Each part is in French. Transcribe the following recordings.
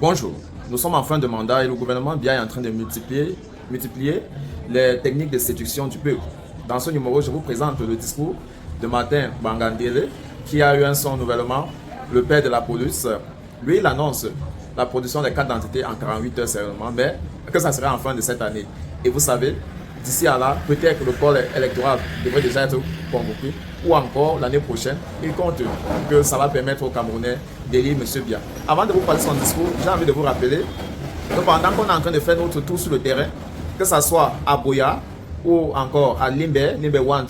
Bonjour, nous sommes en fin de mandat et le gouvernement Biya est en train de multiplier les techniques de séduction du peuple. Dans ce numéro, je vous présente le discours de Martin Bangandele qui a eu un son nouvellement, le père de la police. Lui, il annonce la production des cartes d'identité en 48 heures seulement, mais que ça sera en fin de cette année. Et vous savez, d'ici à là, peut-être que le corps électoral devrait déjà être convoqué, ou encore l'année prochaine, il compte que ça va permettre aux Camerounais d'élire M. Biya. Avant de vous parler de son discours, j'ai envie de vous rappeler que pendant qu'on est en train de faire notre tour sur le terrain, que ce soit à Boya, ou encore à Limbe 1, 2, 3,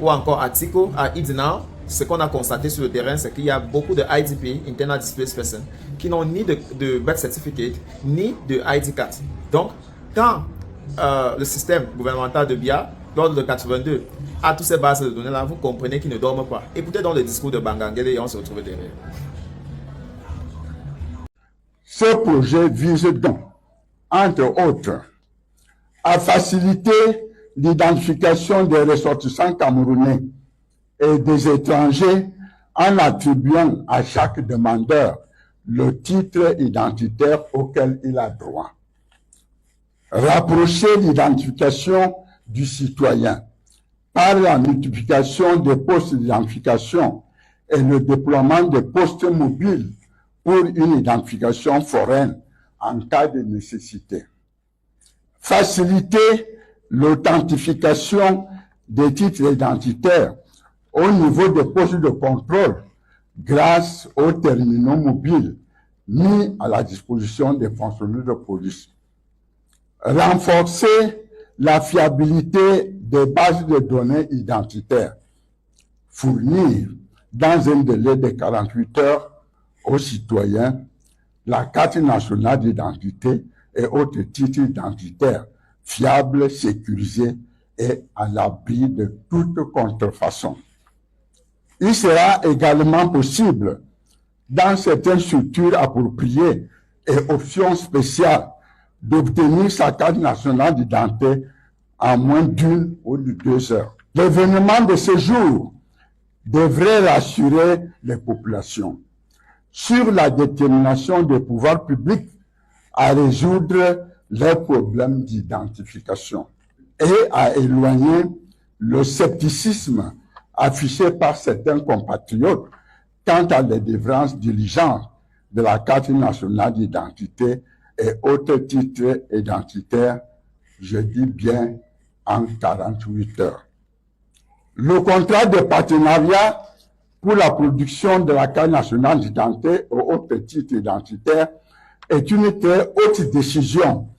ou encore à Tiko, à Idina, ce qu'on a constaté sur le terrain, c'est qu'il y a beaucoup de IDP, Internal Displaced Persons, qui n'ont ni de birth certificate, ni de ID card. Donc, quand le système gouvernemental de Biya, l'ordre de 82, a toutes ces bases de données-là, vous comprenez qu'ils ne dorment pas. Écoutez donc le discours de Bangandele et on se retrouve derrière. Ce projet vise donc, entre autres, à faciliter l'identification des ressortissants camerounais et des étrangers en attribuant à chaque demandeur le titre identitaire auquel il a droit. Rapprocher l'identification du citoyen par la multiplication des postes d'identification et le déploiement des postes mobiles pour une identification foraine en cas de nécessité. Faciliter l'authentification des titres identitaires au niveau des postes de contrôle grâce aux terminaux mobiles mis à la disposition des fonctionnaires de police. Renforcer la fiabilité des bases de données identitaires. Fournir dans un délai de 48 heures aux citoyens la carte nationale d'identité et autres titres identitaires fiables, sécurisés et à l'abri de toute contrefaçon. Il sera également possible, dans certaines structures appropriées et options spéciales, d'obtenir sa carte nationale d'identité en moins d'1 ou de 2 heures. L'événement de ce jour devrait rassurer les populations sur la détermination des pouvoirs publics à résoudre leurs problèmes d'identification et à éloigner le scepticisme affiché par certains compatriotes quant à la délivrance diligente de la carte nationale d'identité et autres titres identitaires, je dis bien en 48 heures. Le contrat de partenariat pour la production de la carte nationale d'identité et autres titres identitaires est une très haute décision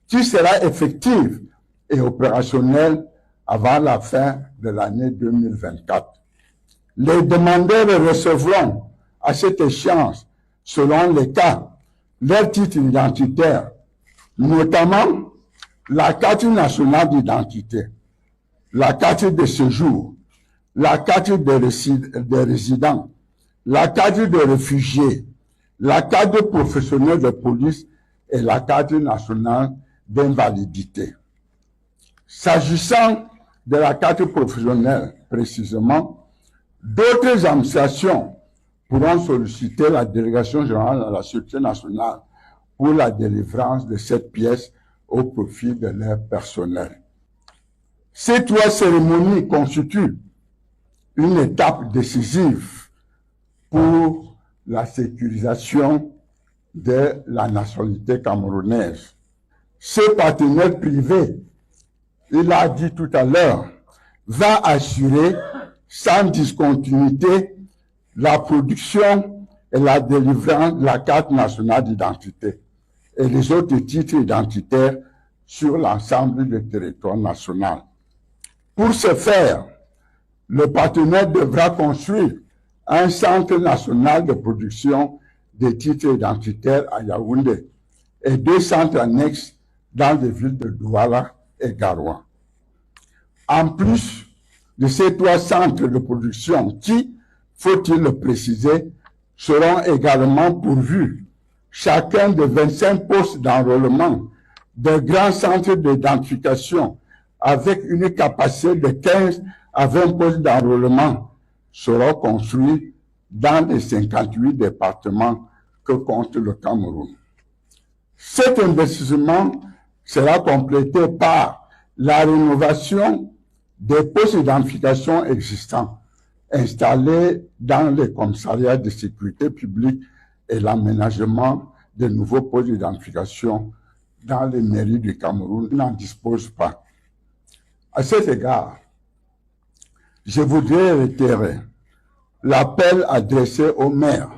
qui sera effective et opérationnelle avant la fin de l'année 2024. Les demandeurs recevront à cette échéance, selon les cas, leur titre identitaire, notamment la carte nationale d'identité, la carte de séjour, la carte de résident, la carte de réfugié, la carte professionnelle de police et la carte nationale d'invalidité. S'agissant de la carte professionnelle, précisément, d'autres administrations pourront solliciter la délégation générale à la Sûreté nationale pour la délivrance de cette pièce au profit de leur personnel. Ces 3 cérémonies constituent une étape décisive pour la sécurisation de la nationalité camerounaise. Ce partenaire privé, il a dit tout à l'heure, va assurer sans discontinuité la production et la délivrance de la carte nationale d'identité et les autres titres identitaires sur l'ensemble du territoire national. Pour ce faire, le partenaire devra construire un centre national de production des titres identitaires à Yaoundé et 2 centres annexes dans les villes de Douala et Garoua. En plus de ces 3 centres de production qui, faut-il le préciser, seront également pourvus, chacun de 25 postes d'enrôlement, de grands centres d'identification avec une capacité de 15 à 20 postes d'enrôlement seront construits dans les 58 départements que compte le Cameroun. Cet investissement sera complété par la rénovation des postes d'identification existants installés dans les commissariats de sécurité publique et l'aménagement de nouveaux postes d'identification dans les mairies du Cameroun n'en disposent pas. À cet égard, je voudrais réitérer l'appel adressé aux maires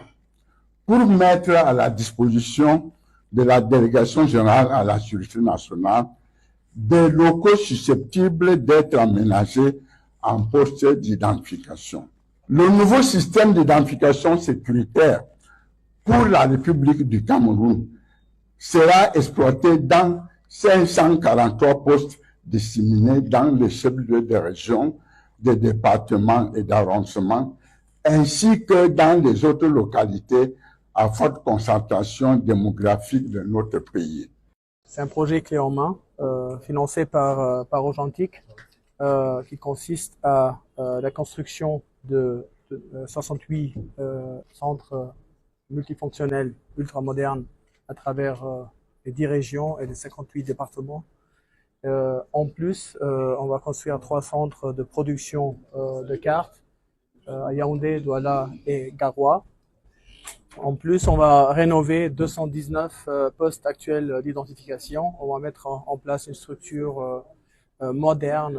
pour mettre à la disposition de la Délégation générale à la sécurité nationale des locaux susceptibles d'être aménagés en poste d'identification. Le nouveau système d'identification sécuritaire pour la République du Cameroun sera exploité dans 543 postes disséminés dans les chefs-lieux de région, des départements et d'arrondissements, ainsi que dans les autres localités à forte concentration démographique de notre pays. C'est un projet clé en main, financé par Argentique, qui consiste à la construction de 68 centres multifonctionnels ultramodernes à travers les 10 régions et les 58 départements. En plus, on va construire 3 centres de production de cartes à Yaoundé, Douala et Garoua. En plus, on va rénover 219 postes actuels d'identification. On va mettre en place une structure moderne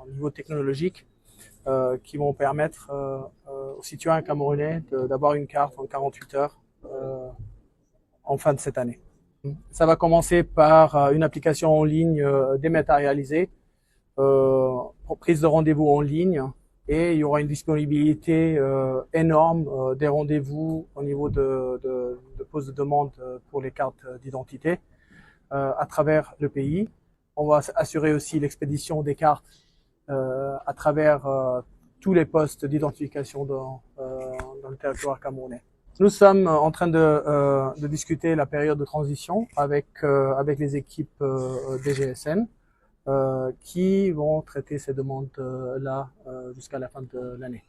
au niveau technologique qui vont permettre aux citoyens camerounais d'avoir une carte en 48 heures en fin de cette année. Ça va commencer par une application en ligne dématérialisée, prise de rendez-vous en ligne, et il y aura une disponibilité énorme des rendez-vous au niveau de pose de demande pour les cartes d'identité à travers le pays. On va assurer aussi l'expédition des cartes à travers tous les postes d'identification dans le territoire camerounais. Nous sommes en train de discuter la période de transition avec les équipes DGSN qui vont traiter ces demandes-là jusqu'à la fin de l'année.